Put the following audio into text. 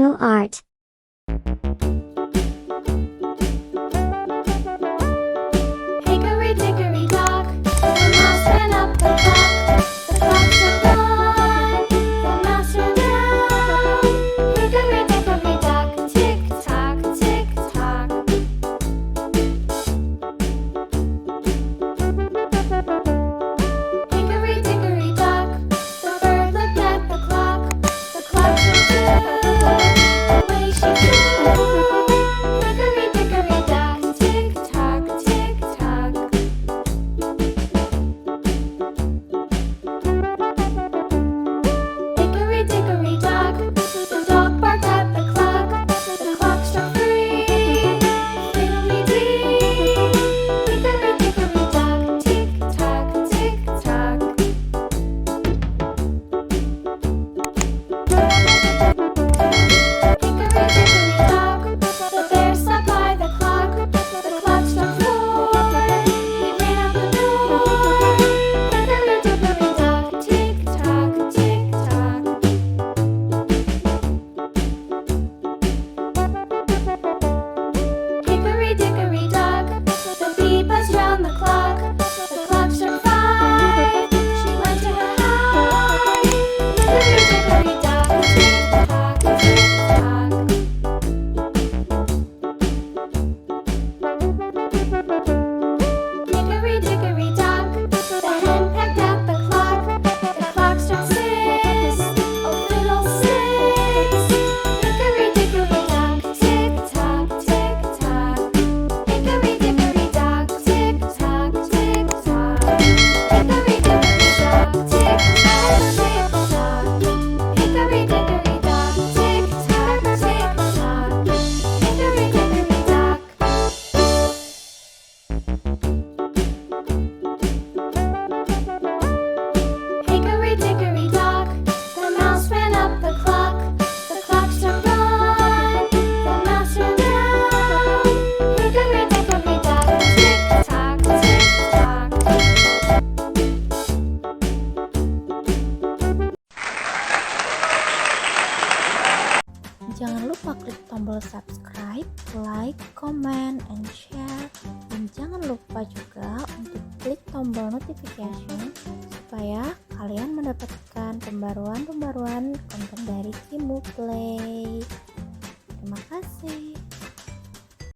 Animal art. Hickory dickory dock, the mouse ran up the clock. The clock struck one, the mouse ran down. Hickory dickory dock, tick tock, tick tock. Hickory dickory dock, the bird looked at the clock. The clock struck two, away she flew. Hickory dickory dock, tick tock, tick tock. Hickory dickory dock, the dog barked at the clock. The clock struck three, fiddly-dee. Hickory dickory dock, tick tock, tick tock. Hickory dickory dock, the bear sat by the clock. The clock struck four, he ran out the door. Hickory dickory dock, tick tock, tick tock. Hickory dickory dock, the bee buzzed round the clock. The clock struck five, she went to her hive. Hickory dickory dock, tick tock, tick tock. Hickory dickory dock, the hen pecked at the clock. The clock struck six, oh fiddlesticks. Hickory dickory dock, tick tock, tick tock. Hickory dickory dock, tick tock, tick tock. Hickory dickory dock, tick tock, tick tock. Hickory dickory dock, tick tock, tick tock. Hickory dickory dock. Hickory dickory dock, the mouse ran up the clock. The clock struck one, the mouse ran down. Hickory dickory dock, tick tock, tick tock. Jangan lupa klik tombol subscribe, like, comment, and share. Dan jangan lupa juga untuk klik tombol notification supaya kalian mendapatkan pembaruan-pembaruan konten dari Kimu Play.